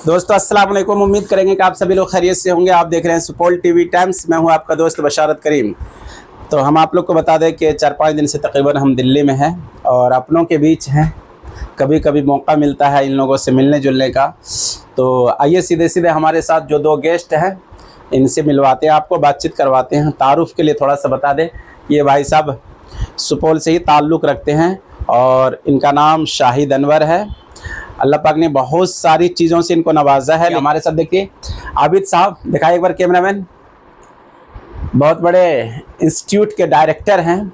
दोस्तों अस्सलाम वालेकुम। उम्मीद करेंगे कि आप सभी लोग खैरियत से होंगे। आप देख रहे हैं सुपौल टीवी टाइम्स। मैं हूं आपका दोस्त बशारत करीम। तो हम आप लोग को बता दें कि 4-5 दिन से तकरीबन हम दिल्ली में हैं और अपनों के बीच हैं। कभी कभी मौका मिलता है इन लोगों से मिलने जुलने का। तो आइए सीधे सीधे हमारे साथ जो 2 गेस्ट हैं इनसे मिलवाते हैं, आपको बातचीत करवाते हैं। तारुफ़ के लिए थोड़ा सा बता दें, ये भाई साहब सुपौल से ही ताल्लुक़ रखते हैं और इनका नाम शाहिद अनवर है। अल्लाह पाक ने बहुत सारी चीज़ों से इनको नवाजा है। हमारे साथ देखिए आबिद साहब, दिखाइए एक बार कैमरामैन, बहुत बड़े इंस्टीट्यूट के डायरेक्टर हैं।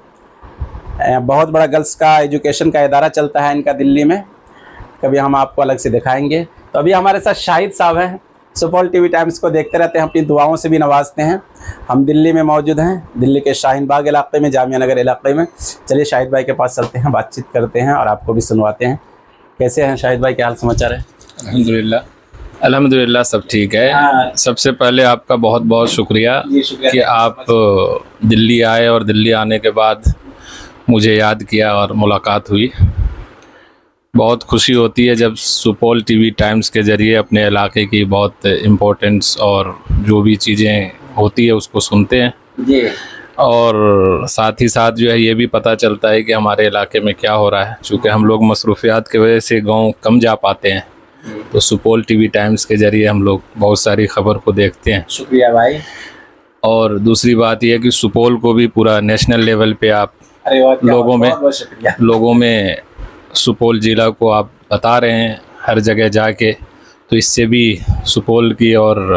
बहुत बड़ा गर्ल्स का एजुकेशन का इदारा चलता है इनका दिल्ली में, कभी हम आपको अलग से दिखाएंगे। तो अभी हमारे साथ शाहिद साहब हैं, सुपौल टीवी टाइम्स को देखते रहते हैं, अपनी दुआओं से भी नवाजते हैं। हम दिल्ली में मौजूद हैं, दिल्ली के शाहीन बाग इलाके में, जामिया नगर इलाके में। चलिए शाहिद भाई के पास चलते हैं, बातचीत करते हैं और आपको भी सुनवाते हैं। कैसे हैं शाहिद भाई, क्या हाल समाचार है? अल्हम्दुलिल्लाह सब ठीक है। सबसे पहले आपका बहुत बहुत शुक्रिया कि आप दिल्ली आए और दिल्ली आने के बाद मुझे याद किया और मुलाकात हुई। बहुत खुशी होती है जब सुपौल टीवी टाइम्स के ज़रिए अपने इलाके की बहुत इम्पोर्टेंस और जो भी चीज़ें होती है उसको सुनते हैं जी। और साथ ही साथ जो है ये भी पता चलता है कि हमारे इलाके में क्या हो रहा है। चूँकि हम लोग मसरूफियात की वजह से गांव कम जा पाते हैं, तो सुपौल टीवी टाइम्स के ज़रिए हम लोग बहुत सारी खबर को देखते हैं। शुक्रिया भाई। और दूसरी बात यह है कि सुपौल को भी पूरा नेशनल लेवल पे आप लोगों में सुपौल ज़िला को आप बता रहे हैं हर जगह जाके, तो इससे भी सुपौल की और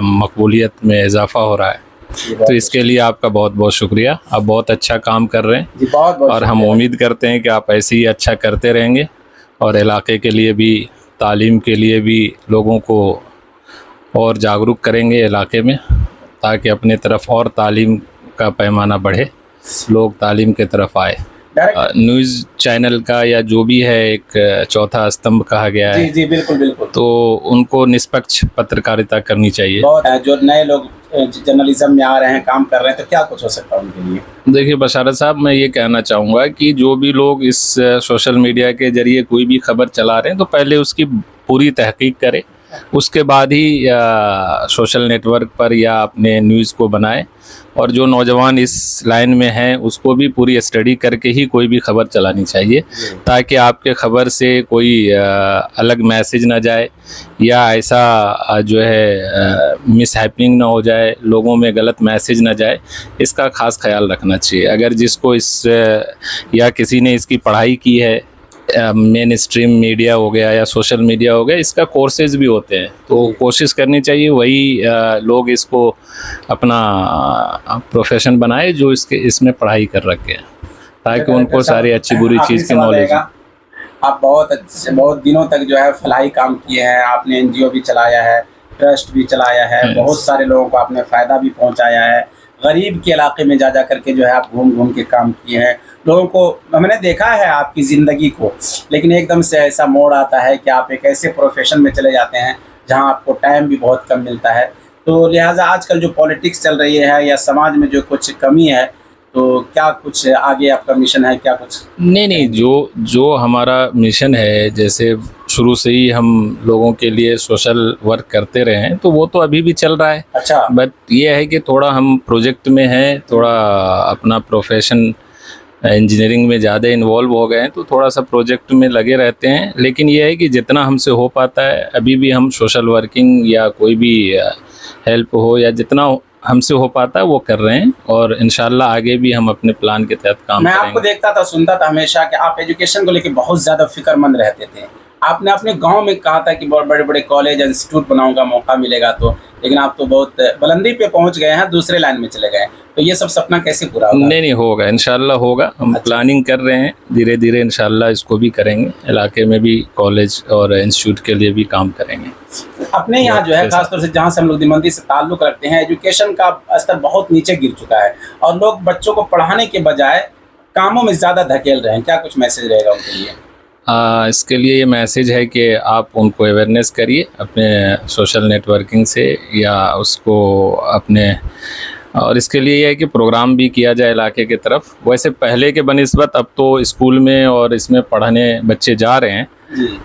मकबूलियत में इजाफ़ा हो रहा है। तो इसके लिए आपका बहुत बहुत शुक्रिया। आप बहुत अच्छा काम कर रहे हैं जी, बहुत और हम उम्मीद करते हैं कि आप ऐसे ही अच्छा करते रहेंगे और इलाके के लिए भी, तालीम के लिए भी लोगों को और जागरूक करेंगे इलाके में, ताकि अपने तरफ और तालीम का पैमाना बढ़े, लोग तालीम के तरफ आए। न्यूज़ चैनल का या जो भी है एक चौथा स्तंभ कहा गया है। जी बिल्कुल बिल्कुल। तो उनको निष्पक्ष पत्रकारिता करनी चाहिए। जो नए लोग जर्नलिज्म में आ रहे हैं, काम कर रहे हैं, तो क्या कुछ हो सकता है उनके लिए? देखिए बशारत साहब, मैं ये कहना चाहूँगा कि जो भी लोग इस सोशल मीडिया के ज़रिए कोई भी खबर चला रहे हैं तो पहले उसकी पूरी तहकीक करें, उसके बाद ही सोशल नेटवर्क पर या अपने न्यूज़ को बनाएं। और जो नौजवान इस लाइन में हैं उसको भी पूरी स्टडी करके ही कोई भी खबर चलानी चाहिए, ताकि आपके खबर से कोई अलग मैसेज ना जाए या ऐसा जो है मिस हैपनिंग ना हो जाए, लोगों में गलत मैसेज ना जाए, इसका ख़ास ख्याल रखना चाहिए। अगर जिसको इस या किसी ने इसकी पढ़ाई की है, मेन स्ट्रीम मीडिया हो गया या सोशल मीडिया हो गया, इसका कोर्सेज भी होते हैं, तो कोशिश करनी चाहिए वही लोग इसको अपना प्रोफेशन बनाए जो इसमें पढ़ाई कर रखे हैं, ताकि उनको सारी अच्छी बुरी चीज़ की नॉलेज। आप बहुत दिनों तक जो है फलाही काम किए हैं, आपने एनजीओ भी चलाया है, ट्रस्ट भी चलाया है, बहुत सारे लोगों को आपने फ़ायदा भी पहुंचाया है। गरीब के इलाके में जा करके जो है आप घूम घूम के काम किए हैं। लोगों को हमने देखा है आपकी ज़िंदगी को, लेकिन एकदम से ऐसा मोड़ आता है कि आप एक ऐसे प्रोफेशन में चले जाते हैं जहां आपको टाइम भी बहुत कम मिलता है। तो लिहाजा आजकल जो पॉलिटिक्स चल रही है या समाज में जो कुछ कमी है, तो क्या कुछ आगे आपका मिशन है, क्या कुछ? नहीं, जो हमारा मिशन है, जैसे शुरू से ही हम लोगों के लिए सोशल वर्क करते रहे हैं, तो वो तो अभी भी चल रहा है। अच्छा। बट ये है कि थोड़ा हम प्रोजेक्ट में हैं, थोड़ा अपना प्रोफेशन इंजीनियरिंग में ज़्यादा इन्वॉल्व हो गए हैं, तो थोड़ा सा प्रोजेक्ट में लगे रहते हैं। लेकिन ये है कि जितना हमसे हो पाता है अभी भी हम सोशल वर्किंग या कोई भी हेल्प हो या जितना हमसे हो पाता है वो कर रहे हैं, और इंशाल्लाह आगे भी हम अपने प्लान के तहत काम करेंगे। मैं आपको देखता था, सुनता था हमेशा कि आप एजुकेशन को लेकर बहुत ज़्यादा फिक्रमंद रहते थे। आपने अपने गांव में कहा था कि बहुत बड़े बड़े कॉलेज इंस्टीट्यूट बनाऊंगा, मौका मिलेगा तो, लेकिन आप तो बहुत बुलंदी पे पहुंच गए हैं, दूसरे लाइन में चले गए। तो ये सब सपना कैसे पूरा होगा? नहीं होगा, इंशाल्लाह होगा। हम प्लानिंग कर रहे हैं, धीरे धीरे इंशाल्लाह इसको भी करेंगे। इलाके में भी कॉलेज और इंस्टीट्यूट के लिए भी काम करेंगे। अपने यहाँ जो है खासतौर से जहाँ से हम लोग दिमंदी से ताल्लुक़ रखते हैं, एजुकेशन का स्तर बहुत नीचे गिर चुका है और लोग बच्चों को पढ़ाने के बजाय कामों में ज़्यादा धकेल रहे हैं। क्या कुछ मैसेज रहेगा उनके लिए? इसके लिए ये मैसेज है कि आप उनको अवेयरनेस करिए अपने सोशल नेटवर्किंग से या उसको अपने, और इसके लिए ये है कि प्रोग्राम भी किया जाए इलाके की तरफ। वैसे पहले के बनिस्बत अब तो स्कूल में और इसमें पढ़ने बच्चे जा रहे हैं,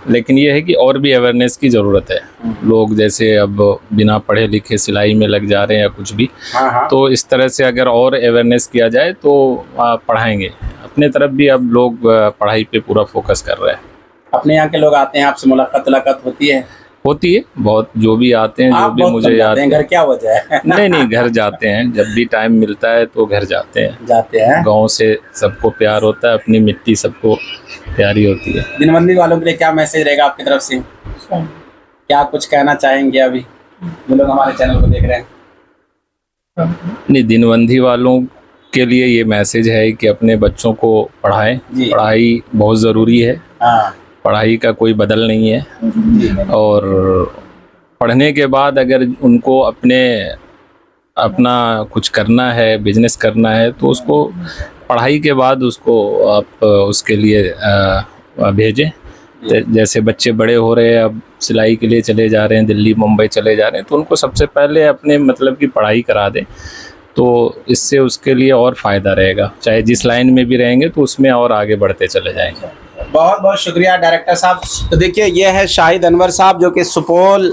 लेकिन ये है कि और भी अवेयरनेस की ज़रूरत है। लोग जैसे अब बिना पढ़े लिखे सिलाई में लग जा रहे हैं या कुछ भी, तो इस तरह से अगर और अवेयरनेस किया जाए तो पढ़ाएंगे। अपने तरफ भी अब लोग पढ़ाई पे पूरा फोकस कर रहे हैं। अपने यहाँ के लोग आते हैं, आपसे मुलाकात होती है? होती है बहुत, जो भी आते हैं, जो भी मुझे याद है। घर क्या वजह है? नहीं, घर जाते हैं, जब भी टाइम मिलता है तो घर जाते हैं। गांव से सबको प्यार होता है, अपनी मिट्टी सबको प्यारी होती है। दिनबंदी वालों के लिए क्या मैसेज रहेगा आपकी तरफ से? क्या कुछ कहना चाहेंगे अभी जो लोग हमारे चैनल को देख रहे हैं? नहीं, दिनबंदी वालों के लिए ये मैसेज है कि अपने बच्चों को पढ़ाएं। पढ़ाई बहुत ज़रूरी है। पढ़ाई का कोई बदल नहीं है। और पढ़ने के बाद अगर उनको अपना कुछ करना है, बिजनेस करना है, तो उसको पढ़ाई के बाद उसको आप उसके लिए भेजें। जैसे बच्चे बड़े हो रहे हैं, अब सिलाई के लिए चले जा रहे हैं, दिल्ली मुंबई चले जा रहे हैं, तो उनको सबसे पहले अपने मतलब की पढ़ाई करा दें, तो इससे उसके लिए और फ़ायदा रहेगा। चाहे जिस लाइन में भी रहेंगे तो उसमें और आगे बढ़ते चले जाएंगे। बहुत बहुत शुक्रिया डायरेक्टर साहब। तो देखिए, ये है शाहिद अनवर साहब जो कि सुपौल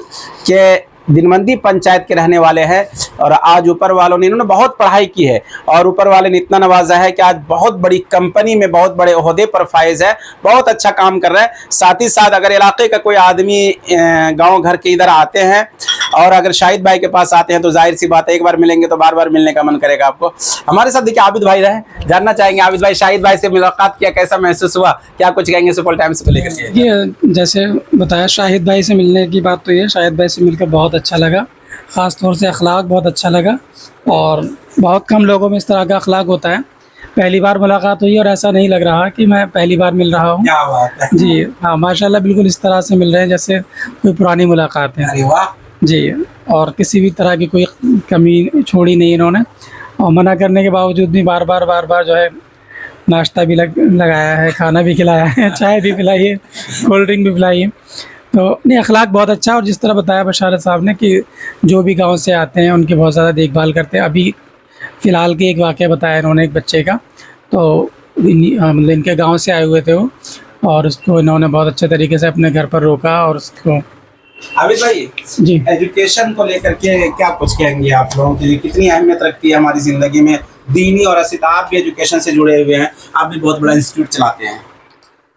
के दिनबंदी पंचायत के रहने वाले हैं। और आज ऊपर वालों ने, इन्होंने बहुत पढ़ाई की है और ऊपर वाले ने इतना नवाजा है कि आज बहुत बड़ी कंपनी में बहुत बड़े ओहदे पर फायज है, बहुत अच्छा काम कर रहा है। साथ ही साथ अगर इलाके का कोई आदमी गांव घर के इधर आते हैं और अगर शाहिद भाई के पास आते हैं तो जाहिर सी बात है, एक बार मिलेंगे तो बार बार मिलने का मन करेगा आपको। हमारे साथ देखिए आबिद भाई रहे, जानना चाहेंगे आबिद भाई, शाहिद भाई से मुलाकात किया, कैसा महसूस हुआ, क्या कुछ कहेंगे सुपौल टाइम्स को लेकर? ये जैसे बताया, शाहिद भाई से मिलने की बात तो ये, शाहिद भाई से मिलकर बहुत अच्छा लगा। ख़ास तौर से अखलाक बहुत अच्छा लगा और बहुत कम लोगों में इस तरह का अखलाक होता है। पहली बार मुलाकात हुई और ऐसा नहीं लग रहा कि मैं पहली बार मिल रहा हूँ। क्या बात है जी हाँ, माशाल्लाह, बिल्कुल इस तरह से मिल रहे हैं जैसे कोई पुरानी मुलाकात है। अरे वाह जी, और किसी भी तरह की कोई कमी छोड़ी नहीं इन्होंने, और मना करने के बावजूद भी बार बार जो है नाश्ता भी लगाया है, खाना भी खिलाया है, चाय भी पिलाई है, कोल्ड ड्रिंक भी पिलाई है। तो नहीं, अखलाक बहुत अच्छा है। और जिस तरह बताया बशारत साहब ने कि जो भी गांव से आते हैं उनकी बहुत ज़्यादा देखभाल करते हैं। अभी फ़िलहाल के एक वाक़या बताया इन्होंने एक बच्चे का, तो मतलब इनके गांव से आए हुए थे वो, और उसको इन्होंने बहुत अच्छे तरीके से अपने घर पर रोका और उसको। आबिद भाई जी, एजुकेशन को लेकर के क्या कुछ कहेंगे आप लोगों के लिए? कितनी अहमियत रखती है हमारी ज़िंदगी में दीनी और असीत? आप भी एजुकेशन से जुड़े हुए हैं, आप भी बहुत बड़ा इंस्टीट्यूट चलाते हैं,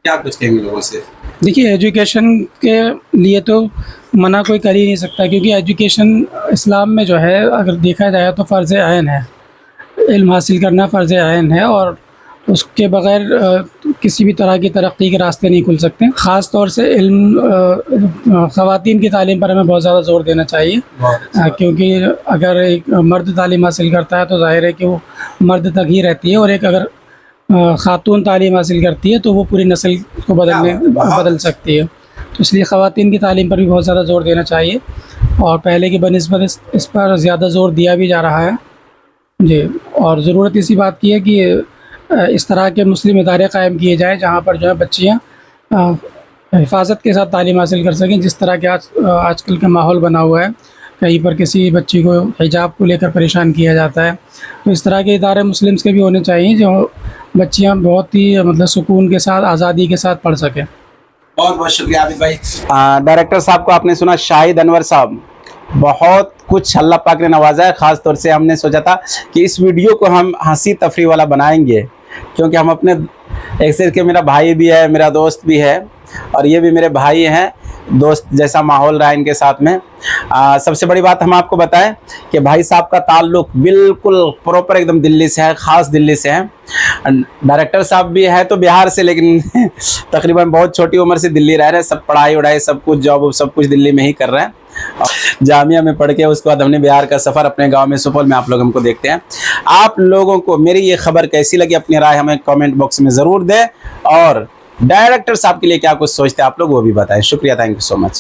क्या कुछ कहेंगे लोगों से? देखिए, एजुकेशन के लिए तो मना कोई कर ही नहीं सकता, क्योंकि एजुकेशन इस्लाम में जो है अगर देखा जाए तो फ़र्ज़ ऐन है। इल्म हासिल करना फ़र्ज़ ऐन है और उसके बग़ैर किसी भी तरह की तरक्की के रास्ते नहीं खुल सकते। ख़ास तौर से इल्म ख़वातीन की तालीम पर हमें बहुत ज़्यादा ज़ोर देना चाहिए, क्योंकि अगर एक मर्द तालीम हासिल करता है तो ज़ाहिर है कि वो मर्द तक ही रहती है, और एक अगर ख़ातून तालीम हासिल करती है तो वो पूरी नस्ल को बदल सकती है। तो इसलिए ख़वातीन की तालीम पर भी बहुत ज़्यादा ज़ोर देना चाहिए, और पहले की बनिस्बत इस पर ज़्यादा ज़ोर दिया भी जा रहा है जी। और ज़रूरत इसी बात की है कि इस तरह के मुस्लिम इदारे कायम किए जाएँ जहाँ पर जो है बच्चियाँ हिफाजत के साथ तालीम हासिल कर सकें। जिस तरह के आजकल का माहौल बना हुआ है, कहीं पर किसी बच्ची को हिजाब को लेकर परेशान किया जाता है, तो इस तरह के इदारे मुस्लिम्स के भी होने चाहिए जो बच्चियां बहुत ही मतलब सुकून के साथ, आज़ादी के साथ पढ़ सकें। बहुत बहुत शुक्रिया आबिद भाई। डायरेक्टर साहब को आपने सुना, शाहिद अनवर साहब, बहुत कुछ अल्लाह पाक ने नवाजा है। ख़ास तौर से हमने सोचा था कि इस वीडियो को हम हंसी तफरी वाला बनाएंगे, क्योंकि हम अपने एक से के, मेरा भाई भी है, मेरा दोस्त भी है, और ये भी मेरे भाई हैं, दोस्त जैसा माहौल रहा इनके साथ में। सबसे बड़ी बात हम आपको बताएं कि भाई साहब का ताल्लुक बिल्कुल प्रॉपर एकदम दिल्ली से है, ख़ास दिल्ली से है। डायरेक्टर साहब भी है तो बिहार से, लेकिन तकरीबन बहुत छोटी उम्र से दिल्ली रह रहे हैं। सब पढ़ाई वढ़ाई सब कुछ, जॉब सब कुछ दिल्ली में ही कर रहे हैं। जामिया में पढ़ के उसके बाद हमने बिहार का सफ़र अपने गांव में सुपौल में आप लोग हमको देखते हैं। आप लोगों को मेरी ये खबर कैसी लगी, अपनी राय हमें कमेंट बॉक्स में ज़रूर दें, और डायरेक्टर साहब के लिए क्या कुछ सोचते हैं आप लोग वो भी बताएं। शुक्रिया, थैंक यू सो मच।